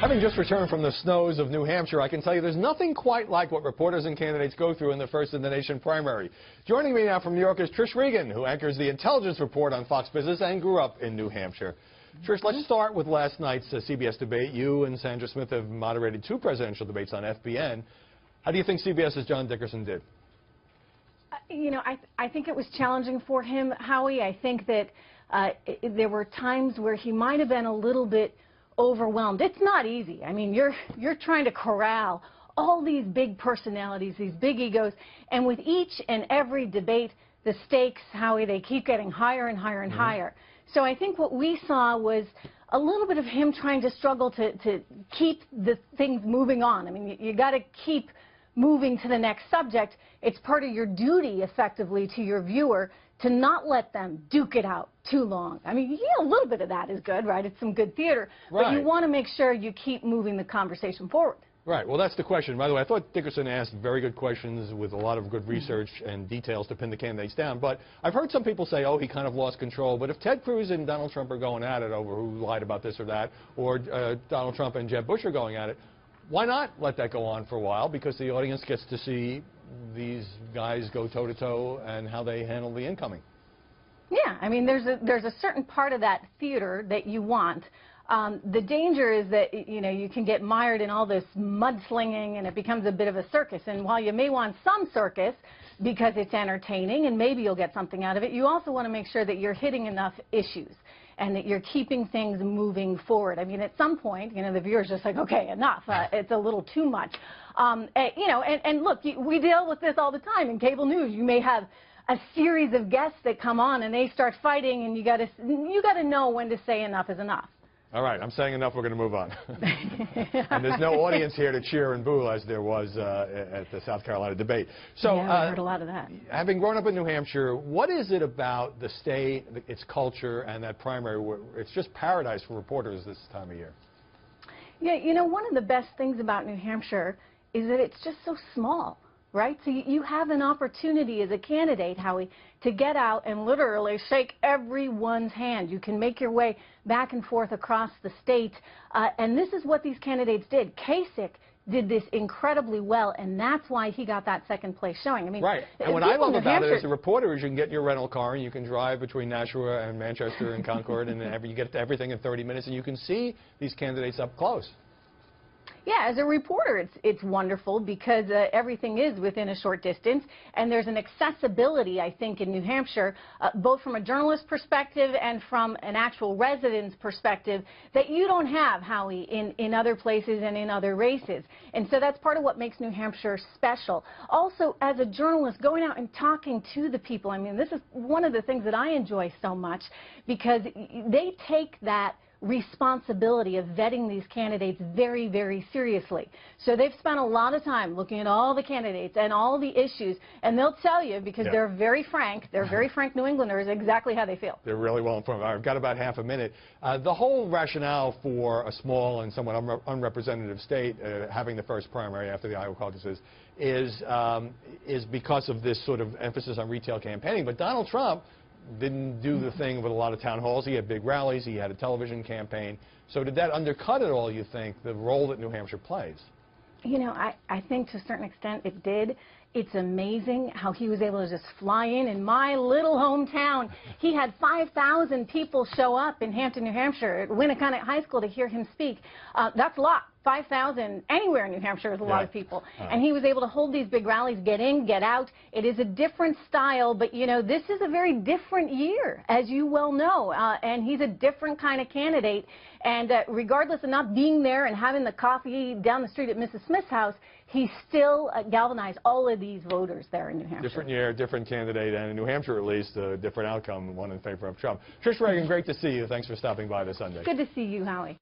Having just returned from the snows of New Hampshire, I can tell you there's nothing quite like what reporters and candidates go through in the first-in-the-nation primary. Joining me now from New York is Trish Regan, who anchors the Intelligence Report on Fox Business and grew up in New Hampshire. Trish, let's start with last night's CBS debate. You and Sandra Smith have moderated two presidential debates on FBN. How do you think CBS's John Dickerson did? You know, I think it was challenging for him, Howie. I think that there were times where he might have been a little bit overwhelmed. It's not easy. I mean, you're trying to corral all these big personalities, these big egos, and with each and every debate, the stakes, Howie, they keep getting higher and higher and higher. So I think what we saw was a little bit of him trying to struggle to keep the things moving on. I mean, you got to keep moving to the next subject. It's part of your duty, effectively, to your viewer to not let them duke it out too long. I mean, yeah, a little bit of that is good, right? It's some good theater. Right. But you want to make sure you keep moving the conversation forward. Right. Well, that's the question. By the way, I thought Dickerson asked very good questions with a lot of good research and details to pin the candidates down. But I've heard some people say, oh, he kind of lost control. But if Ted Cruz and Donald Trump are going at it over who lied about this or that, or Donald Trump and Jeb Bush are going at it, why not let that go on for a while? Because the audience gets to see these guys go toe-to-toe and how they handle the incoming. Yeah, I mean, there's a certain part of that theater that you want. The danger is that, you know, you can get mired in all this mudslinging and it becomes a bit of a circus. And while you may want some circus because it's entertaining and maybe you'll get something out of it, you also want to make sure that you're hitting enough issues and that you're keeping things moving forward. I mean, at some point, you know, the viewer's just like, okay, enough. It's a little too much. You know, and look, we deal with this all the time in cable news. You may have a series of guests that come on and they start fighting, and you got to know when to say enough is enough. All right, I'm saying enough. We're going to move on. And there's no audience here to cheer and boo as there was at the South Carolina debate. So yeah, I heard a lot of that. Having grown up in New Hampshire, what is it about the state, its culture, and that primary where it's just paradise for reporters this time of year? Yeah, you know, one of the best things about New Hampshire is that it's just so small. Right? So you have an opportunity as a candidate, Howie, to get out and literally shake everyone's hand. You can make your way back and forth across the state. And this is what these candidates did. Kasich did this incredibly well, and that's why he got that second place showing. I mean, right. And what I love about it as a reporter is you can get your rental car and you can drive between Nashua and Manchester and Concord, and you get everything in 30 minutes, and you can see these candidates up close. Yeah, as a reporter, it's wonderful because everything is within a short distance, and there's an accessibility, I think, in New Hampshire, both from a journalist perspective and from an actual resident's perspective, that you don't have, Howie, in other places and in other races. And so that's part of what makes New Hampshire special. Also, as a journalist, going out and talking to the people, I mean, this is one of the things that I enjoy so much because they take that responsibility of vetting these candidates very, very seriously. So they've spent a lot of time looking at all the candidates and all the issues, and they'll tell you, because they're very frank New Englanders, exactly how they feel. They're really well informed. I've got about half a minute. The whole rationale for a small and somewhat unrepresentative state having the first primary after the Iowa caucuses is because of this sort of emphasis on retail campaigning. But Donald Trump didn't do the thing with a lot of town halls. He had big rallies. He had a television campaign. So did that undercut at all, you think, the role that New Hampshire plays? You know, I think to a certain extent it did. It's amazing how he was able to just fly in my little hometown. He had 5,000 people show up in Hampton, New Hampshire at Winnicott High School to hear him speak. That's a lot. 5,000 anywhere in New Hampshire is a lot of people. And he was able to hold these big rallies, get in, get out. It is a different style, but, you know, this is a very different year, as you well know. And he's a different kind of candidate. And regardless of not being there and having the coffee down the street at Mrs. Smith's house, he still galvanized all of these voters there in New Hampshire. Different year, different candidate, and in New Hampshire, at least, a different outcome, one in favor of Trump. Trish Regan, great to see you. Thanks for stopping by this Sunday. Good to see you, Howie.